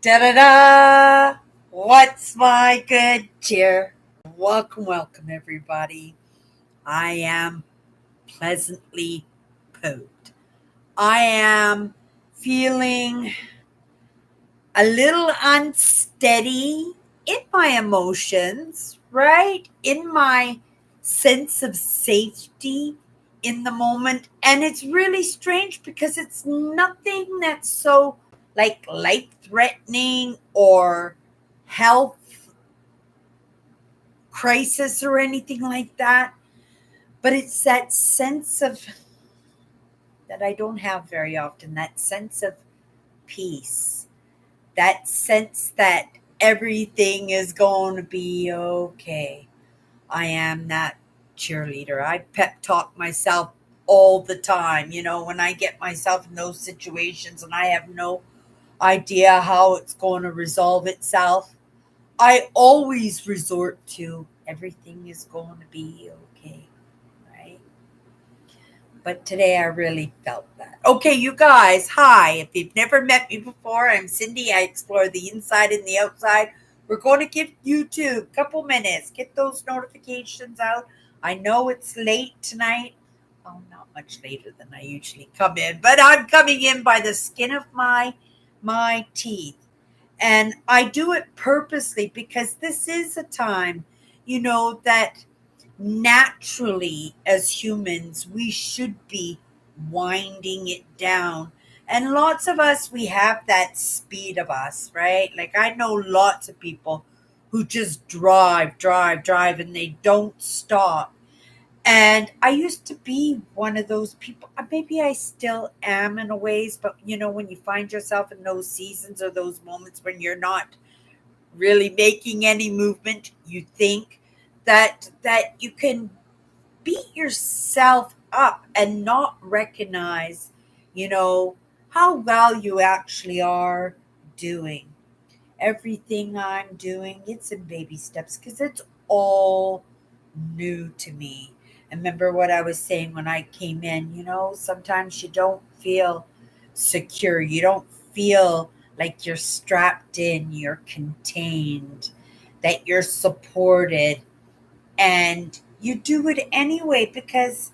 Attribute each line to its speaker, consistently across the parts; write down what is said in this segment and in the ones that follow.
Speaker 1: Da da da! What's my good cheer? Welcome, welcome, everybody. I am pleasantly pooped. I am feeling a little unsteady in my emotions, right? In my sense of safety in the moment. And it's really strange because it's nothing that's so like life threatening or health crisis or anything like that. But it's that sense of that I don't have very often, that sense of peace, that sense that everything is going to be okay. I am that cheerleader. I pep talk myself all the time. When I get myself in those situations and I have no idea how it's going to resolve itself, I always resort to everything is going to be okay, right? But today I really felt that. Okay, you guys, hi. If you've never met me before, I'm Cindy. I explore the inside and the outside. We're going to give YouTube a couple minutes. Get those notifications out. I know it's late tonight. Oh, not much later than I usually come in, but I'm coming in by the skin of my teeth. And I do it purposely because this is a time, that naturally as humans we should be winding it down, and lots of us, we have that speed of us, right? Like I know lots of people who just drive and they don't stop, and I used to be one of those people. Maybe I still am in a ways, but when you find yourself in those seasons or those moments when you're not really making any movement, you think that you can beat yourself up and not recognize, you know, how well you actually are doing. Everything I'm doing, it's in baby steps because it's all new to me. And remember what I was saying when I came in, sometimes you don't feel secure. You don't feel like you're strapped in, you're contained, that you're supported, and you do it anyway because,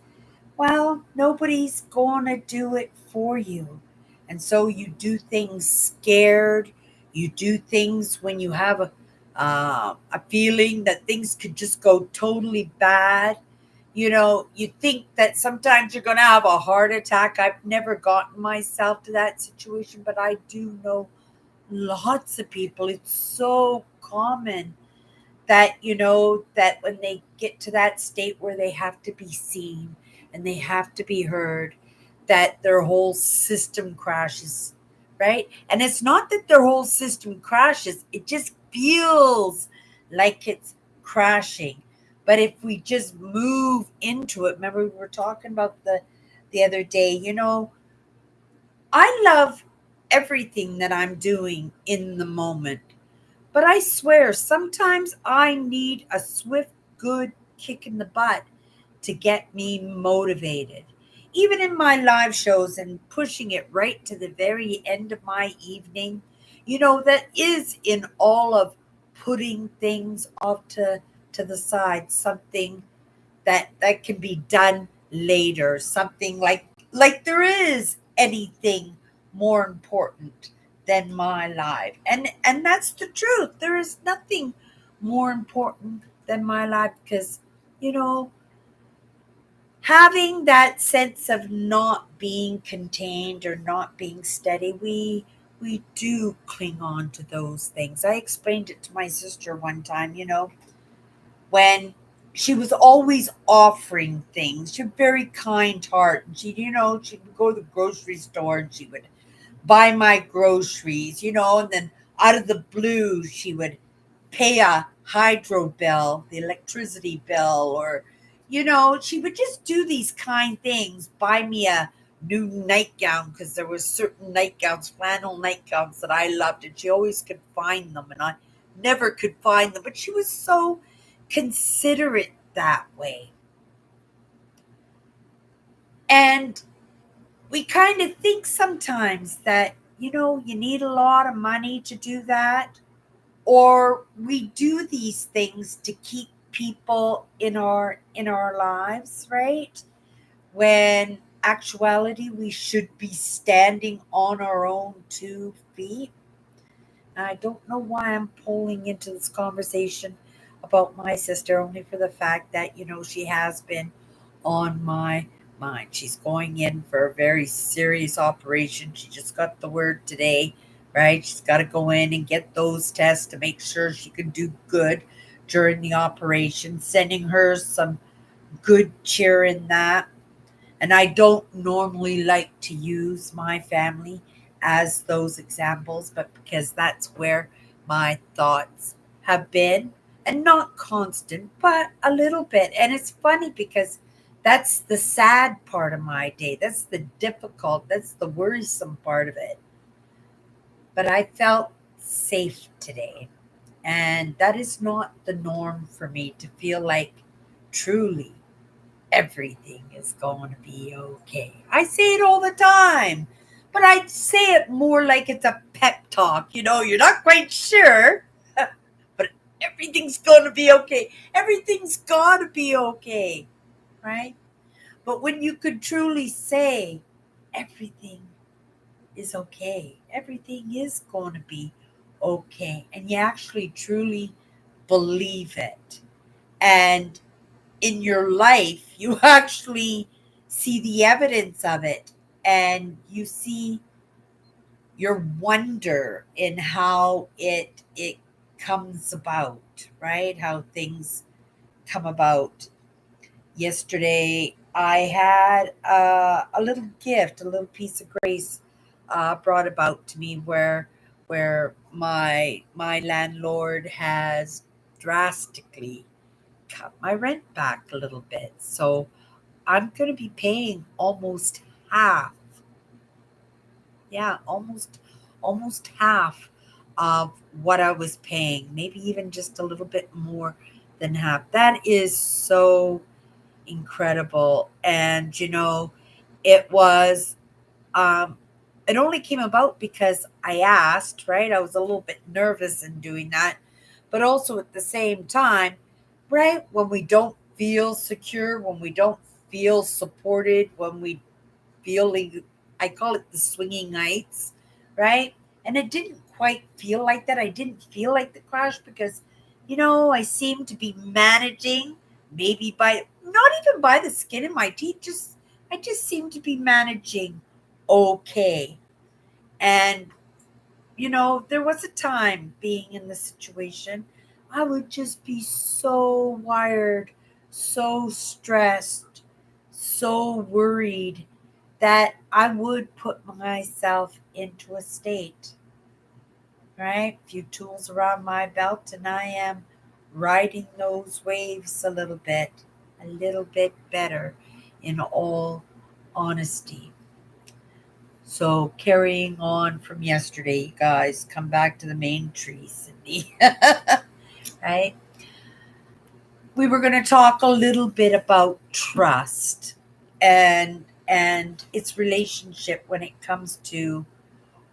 Speaker 1: well, nobody's going to do it for you. And so you do things scared. You do things when you have a feeling that things could just go totally bad. You think that sometimes you're going to have a heart attack. I've never gotten myself to that situation, but I do know lots of people. It's so common that that when they get to that state where they have to be seen and they have to be heard, that their whole system crashes, right? And it's not that their whole system crashes, it just feels like it's crashing. But if we just move into it, remember we were talking about the other day, I love everything that I'm doing in the moment, but I swear, sometimes I need a swift, good kick in the butt to get me motivated. Even in my live shows and pushing it right to the very end of my evening, that is in all of putting things off to the side, something that can be done later, something like there is anything more important than my life. And that's the truth. There is nothing more important than my life because you know having that sense of not being contained or not being steady, we do cling on to those things. I explained it to my sister one time, when she was always offering things. She had a very kind heart. And she would go to the grocery store and she would buy my groceries, and then out of the blue, she would pay a hydro bill, the electricity bill, or, she would just do these kind things, buy me a new nightgown because there was certain nightgowns, flannel nightgowns that I loved, and she always could find them, and I never could find them. But she was so considerate that way. And we kind of think sometimes that, you need a lot of money to do that, or we do these things to keep people in our lives, right? When actuality we should be standing on our own 2 feet. I don't know why I'm pulling into this conversation about my sister, only for the fact that, she has been on my mind. She's going in for a very serious operation. She just got the word today, right? She's got to go in and get those tests to make sure she can do good during the operation, sending her some good cheer in that. And I don't normally like to use my family as those examples, but because that's where my thoughts have been, and not constant, but a little bit. And it's funny because that's the sad part of my day. That's the difficult, that's the worrisome part of it. But I felt safe today. And that is not the norm for me, to feel like truly everything is going to be okay. I say it all the time, but I say it more like it's a pep talk. You're not quite sure, but everything's going to be okay. Everything's got to be okay, right? But when you could truly say everything is okay, everything is going to be okay, and you actually truly believe it, and in your life, you actually see the evidence of it, and you see your wonder in how it comes about, right? How things come about. Yesterday, I had a little gift, a little piece of grace brought about to me, where my landlord has drastically cut my rent back a little bit. So I'm going to be paying almost half. Yeah, almost half of what I was paying. Maybe even just a little bit more than half. That is so incredible. And it was um it only came about because I asked, right? I was a little bit nervous in doing that, but also at the same time, right? When we don't feel secure, when we don't feel supported, when we feeling, I call it the swinging heights, right? And it didn't quite feel like that. I didn't feel like the crash because, I seem to be managing, maybe by not even by the skin of my teeth, just I just seem to be managing okay. And there was a time being in the situation, I would just be so wired, so stressed, so worried that I would put myself into a state, right? A few tools around my belt, and I am riding those waves a little bit better, in all honesty. So, carrying on from yesterday, you guys, come back to the main tree, Cindy. Right? We were going to talk a little bit about trust and its relationship when it comes to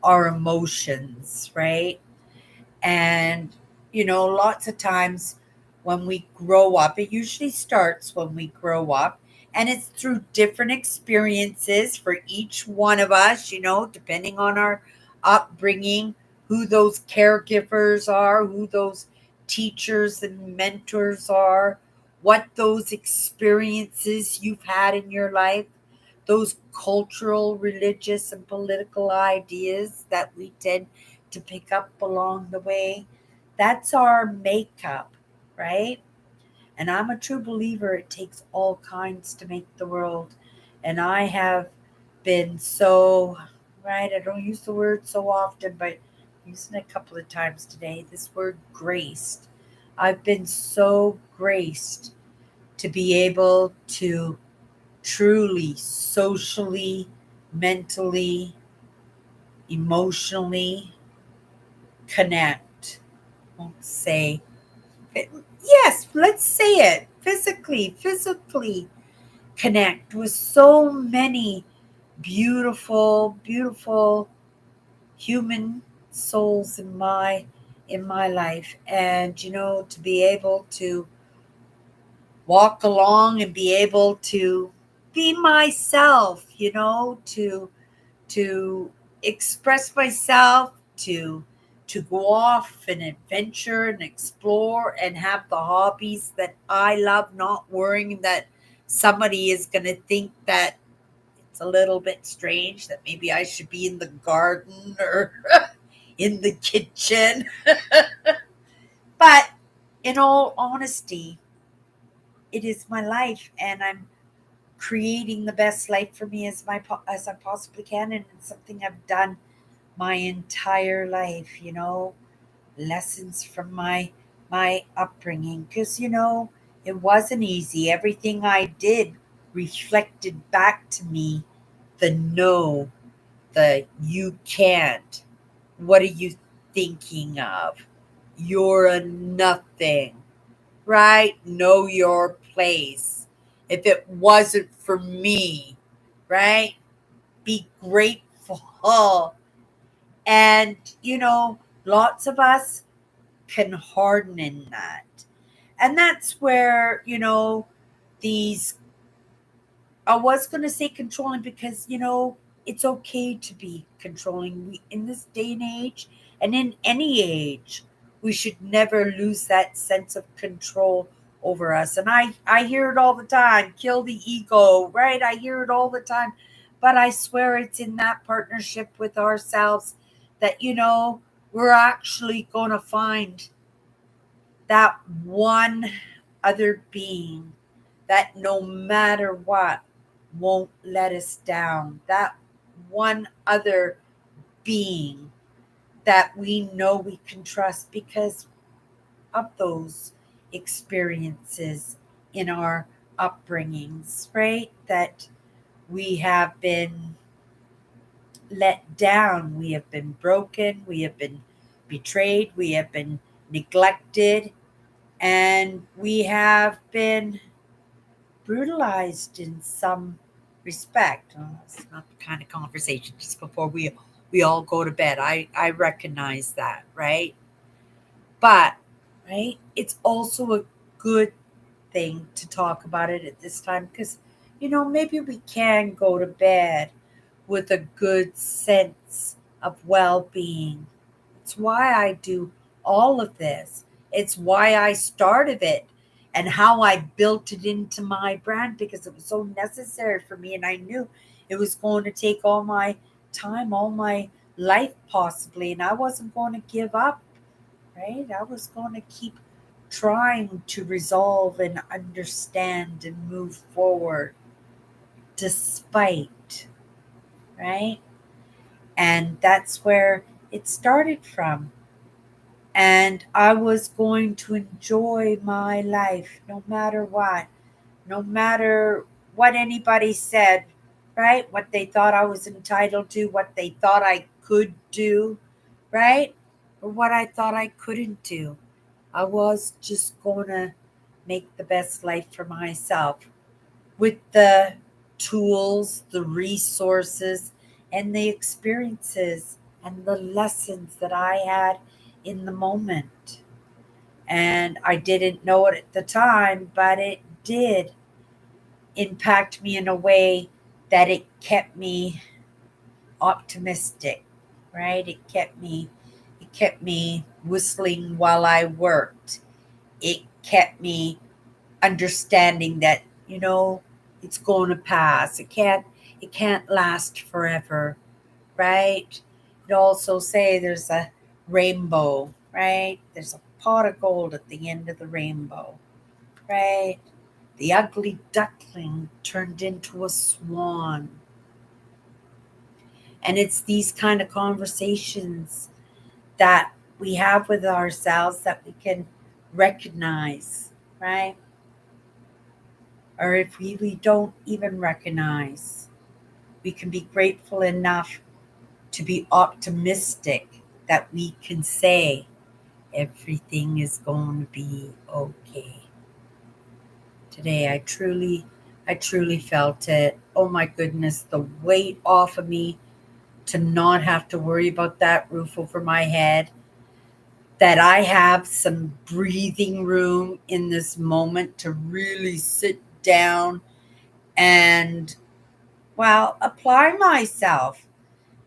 Speaker 1: our emotions, right? And, lots of times when we grow up, it usually starts when we grow up, and it's through different experiences for each one of us, depending on our upbringing, who those caregivers are, who those teachers and mentors are, what those experiences you've had in your life, those cultural, religious, and political ideas that we tend to pick up along the way. That's our makeup, right? And I'm a true believer it takes all kinds to make the world. And I have been so, right? I don't use the word so often, but I'm using it a couple of times today. This word graced. I've been so graced to be able to truly, socially, mentally, emotionally connect. Won't say, yes, let's say it, physically connect with so many beautiful, beautiful human souls in my life, and to be able to walk along and be able to be myself, to express myself, to go off and adventure and explore and have the hobbies that I love, not worrying that somebody is going to think that it's a little bit strange, that maybe I should be in the garden or in the kitchen. But in all honesty, it is my life, and I'm creating the best life for me as I possibly can, and it's something I've done my entire life. Lessons from my upbringing, because it wasn't easy. Everything I did reflected back to me the no, the you can't, what are you thinking of, you're a nothing, right? Know your place. If it wasn't for me, right? Be grateful. And, lots of us can harden in that. And that's where, these, I was going to say controlling, because, it's okay to be controlling. In this day and age, and in any age, we should never lose that sense of control over us. And I hear it all the time, kill the ego, right? I hear it all the time. But I swear it's in that partnership with ourselves that, we're actually going to find that one other being that no matter what won't let us down. That one other being that we know we can trust because of those experiences in our upbringings, right? That we have been let down, we have been broken, we have been betrayed, we have been neglected, and we have been brutalized in some respect. It's not the kind of conversation just before we all go to bed. I recognize that, right? But right, it's also a good thing to talk about it at this time, because maybe we can go to bed with a good sense of well-being. It's why I do all of this. It's why I started it and how I built it into my brand, because it was so necessary for me. And I knew it was going to take all my time, all my life, possibly. And I wasn't going to give up, right? I was going to keep trying to resolve and understand and move forward despite, right? And that's where it started from. And I was going to enjoy my life no matter what, no matter what anybody said, right? What they thought I was entitled to, what they thought I could do, right? Or what I thought I couldn't do. I was just going to make the best life for myself with the tools, the resources, and the experiences and the lessons that I had in the moment. And I didn't know it at the time, but it did impact me in a way that it kept me optimistic, right? It kept me whistling while I worked. It kept me understanding that it's going to pass. It can't last forever, right? It also say there's a rainbow, right? There's a pot of gold at the end of the rainbow, right? The ugly duckling turned into a swan. And it's these kind of conversations that we have with ourselves that we can recognize, right? Or if we don't even recognize, we can be grateful enough to be optimistic that we can say everything is going to be okay. Today I truly felt it. Oh my goodness, the weight off of me to not have to worry about that roof over my head, that I have some breathing room in this moment to really sit down and, well, apply myself,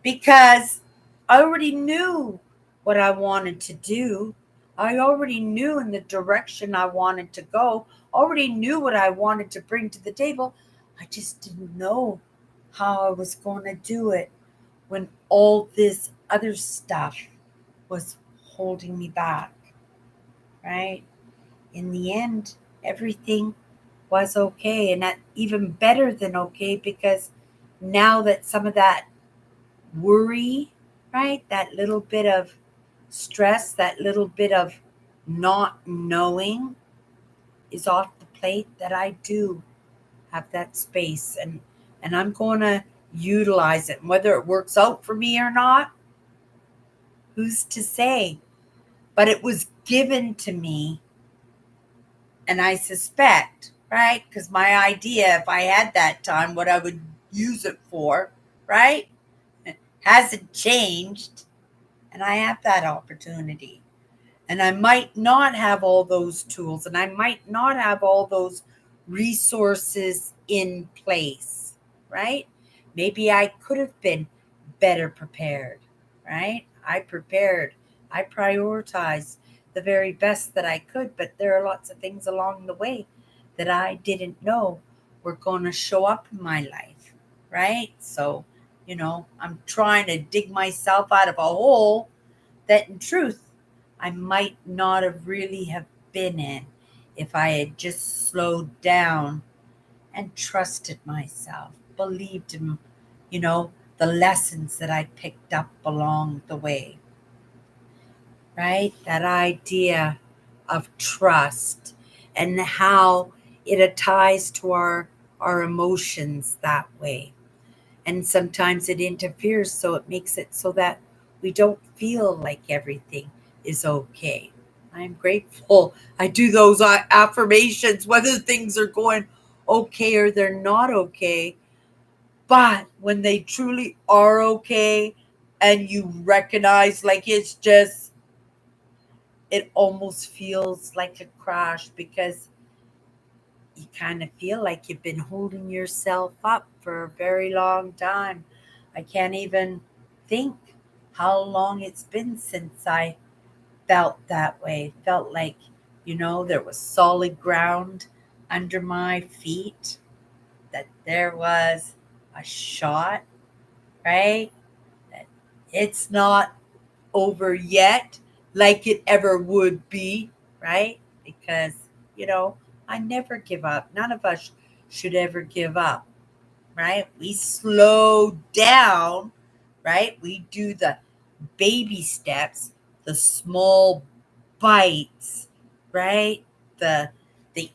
Speaker 1: because I already knew what I wanted to do. I already knew in the direction I wanted to go, already knew what I wanted to bring to the table. I just didn't know how I was going to do it when all this other stuff was holding me back, right? In the end, everything was okay, and that even better than okay, because now that some of that worry, right, that little bit of stress, that little bit of not knowing is off the plate, that I do have that space, and I'm going to utilize it. And whether it works out for me or not, who's to say? But it was given to me, and I suspect, right? Because my idea, if I had that time, what I would use it for, right, hasn't changed, and I have that opportunity. And I might not have all those tools, and I might not have all those resources in place, right? Maybe I could have been better prepared, right? I prepared, I prioritized the very best that I could, but there are lots of things along the way that I didn't know were going to show up in my life, right? So, I'm trying to dig myself out of a hole that in truth I might not have really have been in if I had just slowed down and trusted myself, believed in, the lessons that I picked up along the way, right? That idea of trust and how it ties to our emotions that way. And sometimes it interferes, so it makes it so that we don't feel like everything is okay. I'm grateful I do those affirmations, whether things are going okay or they're not okay. But when they truly are okay, and you recognize, like, it's just, it almost feels like a crash, because you kind of feel like you've been holding yourself up for a very long time. I can't even think how long it's been since I felt that way. Felt like, there was solid ground under my feet, that there was a shot, right? That it's not over yet like it ever would be, right? Because, you know, I never give up. None of us should ever give up, right? We slow down, right? We do the baby steps, the small bites, right? The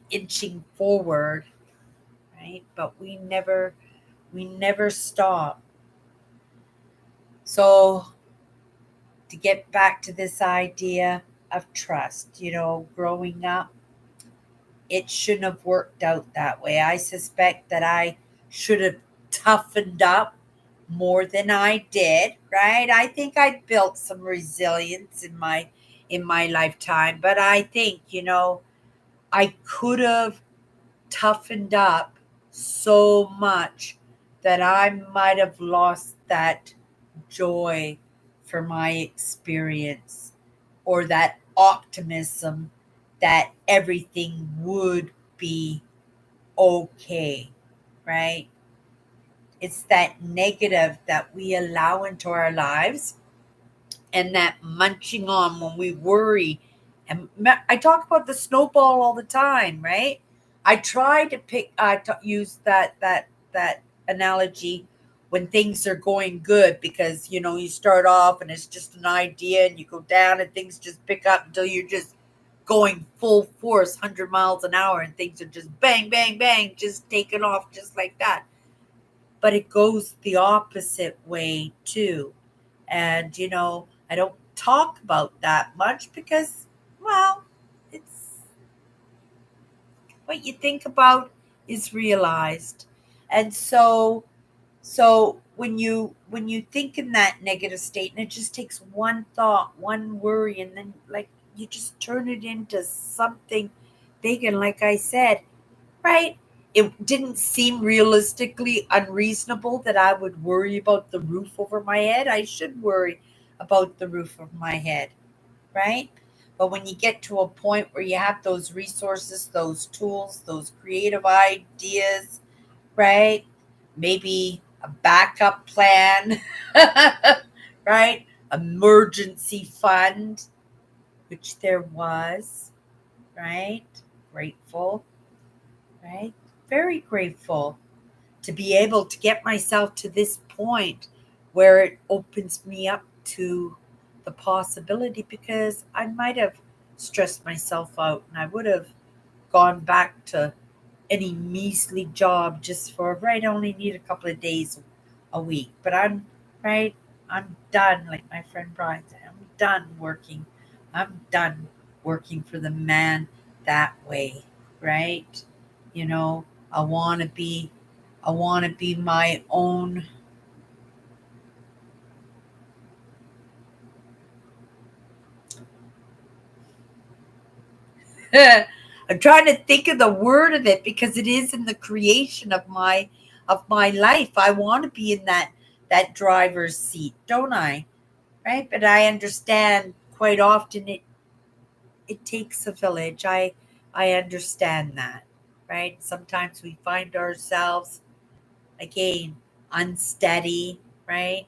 Speaker 1: inching forward, right? But we never stop. So to get back to this idea of trust, growing up, it shouldn't have worked out that way. I suspect that I should have toughened up more than I did, right? I think I built some resilience in my lifetime, but I think, I could have toughened up so much that I might have lost that joy for my experience, or that optimism that everything would be okay, right? It's that negative that we allow into our lives, and that munching on when we worry. And I talk about the snowball all the time, right? I try to use that analogy when things are going good, because you start off and it's just an idea, and you go down and things just pick up until you're just going full force, 100 miles an hour, and things are just bang, bang, bang, just taking off just like that. But it goes the opposite way too. And, I don't talk about that much because, well, it's what you think about is realized. And so when you think in that negative state, and it just takes one thought, one worry, and then like you just turn it into something big. And like I said, right, it didn't seem realistically unreasonable that I would worry about the roof over my head. I should worry about the roof of my head, right? But when you get to a point where you have those resources, those tools, those creative ideas, right? Maybe a backup plan, right? Emergency fund, which there was, right? Grateful, right? Very grateful to be able to get myself to this point where it opens me up to the possibility, because I might have stressed myself out and I would have gone back to any measly job just for, right, I only need a couple of days a week. But I'm right, I'm done, like my friend Brian said, I'm done working. I'm done working for the man that way, right? You know, I wanna be I wanna be my own. I'm trying to think of the word of it because it is in the creation of my life. I want to be in that driver's seat, don't I? Right? But I understand quite often it takes a village. I understand that, right? Sometimes we find ourselves again unsteady, right?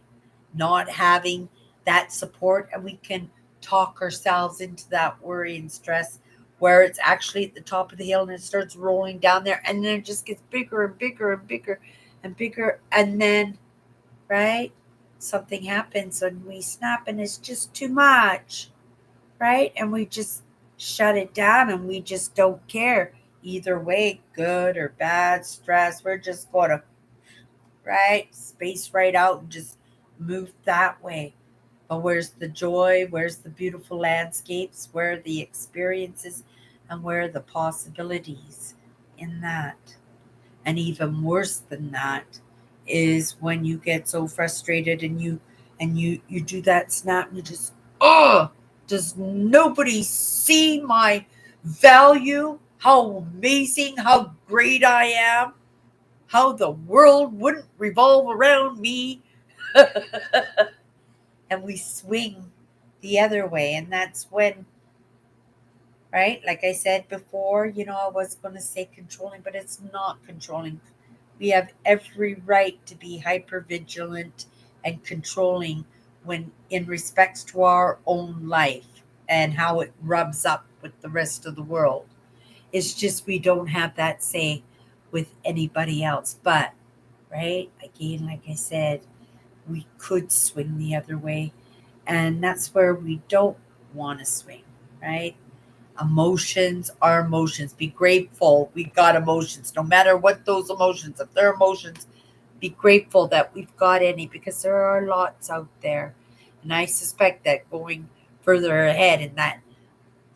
Speaker 1: Not having that support, and we can talk ourselves into that worry and stress where it's actually at the top of the hill and it starts rolling down there, and then it just gets bigger and bigger and bigger and bigger, and then right, something happens and we snap and it's just too much, right? And we just shut it down and we just don't care either way, good or bad, stress. We're just going to, right, space right out and just move that way. But where's the joy? Where's the beautiful landscapes? Where are the experiences? And where are the possibilities in that? And even worse than that is when you get so frustrated and you do that snap and you just, oh, does nobody see my value? How amazing, how great I am, how the world wouldn't revolve around me. And we swing the other way. And that's when, right, like I said before, I was going to say controlling, but it's not controlling. We have every right to be hyper vigilant and controlling when in respects to our own life and how it rubs up with the rest of the world. It's just we don't have that say with anybody else. But, right, again, like I said, we could swing the other way. And that's where we don't want to swing, right? Emotions are emotions. Be grateful we got emotions, no matter what those emotions, if they're emotions, be grateful that we've got any, because there are lots out there. And I suspect that going further ahead in that,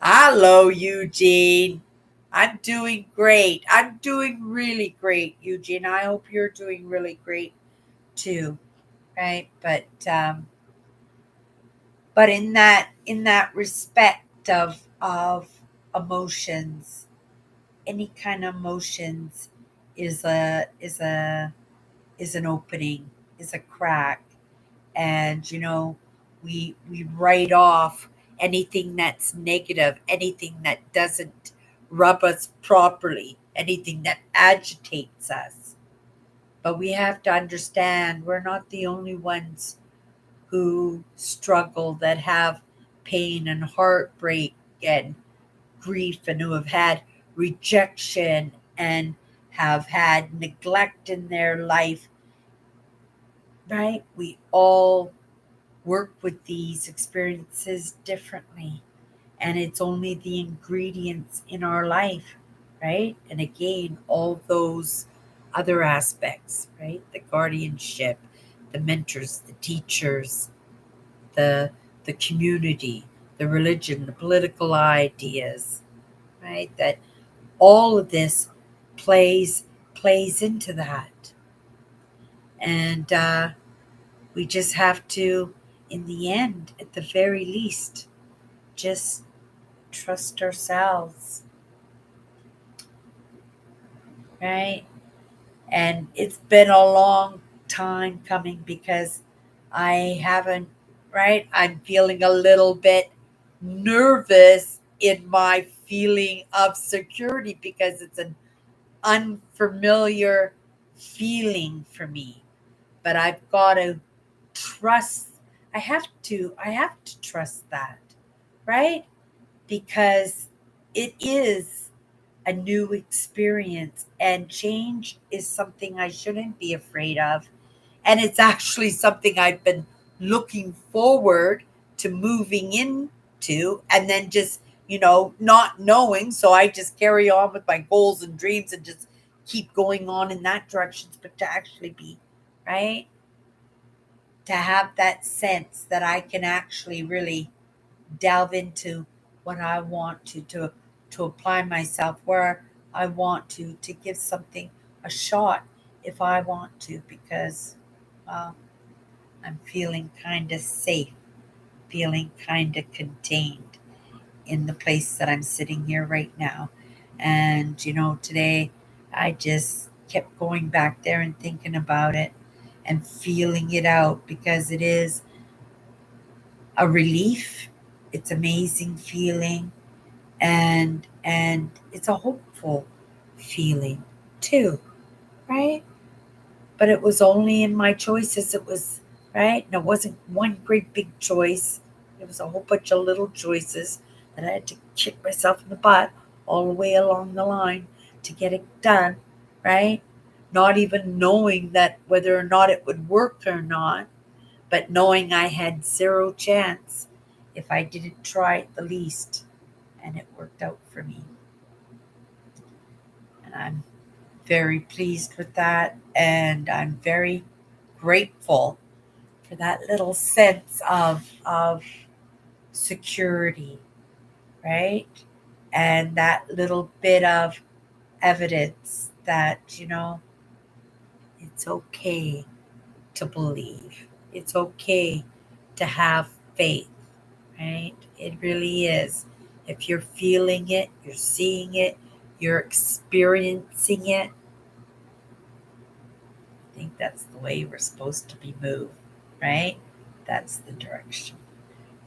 Speaker 1: hello, Eugene. I'm doing great. I'm doing really great, Eugene. I hope you're doing really great too, right? But in that respect of emotions, any kind of emotions is an opening, is a crack. And we write off anything that's negative, anything that doesn't rub us properly, anything that agitates us. But we have to understand we're not the only ones who struggle, that have pain and heartbreak and grief, and who have had rejection and have had neglect in their life, right? We all work with these experiences differently, and it's only the ingredients in our life, right? And again, all those other aspects, right? The guardianship, the mentors, the teachers, the the community, the religion, the political ideas, right? That all of this plays plays into that. And We just have to, in the end, at the very least, just trust ourselves, right? And it's been a long time coming because I haven't, right? I'm feeling a little bit nervous in my feeling of security because it's an unfamiliar feeling for me. But I've got to trust. I have to trust that, right? Because it is a new experience, and change is something I shouldn't be afraid of. And it's actually something I've been looking forward to moving into, and then just, not knowing. So I just carry on with my goals and dreams and just keep going on in that direction. But to actually be, right? To have that sense that I can actually really delve into what I want to apply myself where I want to give something a shot if I want to, because well, I'm feeling kind of safe, feeling kind of contained in the place that I'm sitting here right now. And today I just kept going back there and thinking about it and feeling it out because it is a relief. It's amazing feeling, and it's a hopeful feeling too, right? But it was only in my choices. It was right, and it wasn't one great big choice. It was a whole bunch of little choices that I had to kick myself in the butt all the way along the line to get it done, right? Not even knowing that whether or not it would work or not, but knowing I had zero chance if I didn't try it the least, and it worked out for me. And I'm very pleased with that, and I'm very grateful for that little sense of security, right? And that little bit of evidence that, it's okay to believe. It's okay to have faith, right? It really is. If you're feeling it, you're seeing it, you're experiencing it, I think that's the way we're supposed to be moved, right? That's the direction.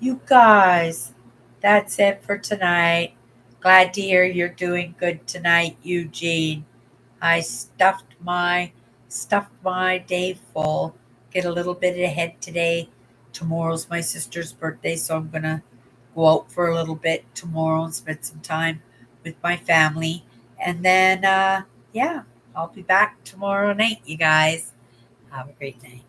Speaker 1: You guys, that's it for tonight. Glad to hear you're doing good tonight, Eugene. I stuffed my day full. Get a little bit ahead today. Tomorrow's my sister's birthday, so I'm gonna go out for a little bit tomorrow and spend some time with my family. And then yeah, I'll be back tomorrow night, you guys. Have a great night.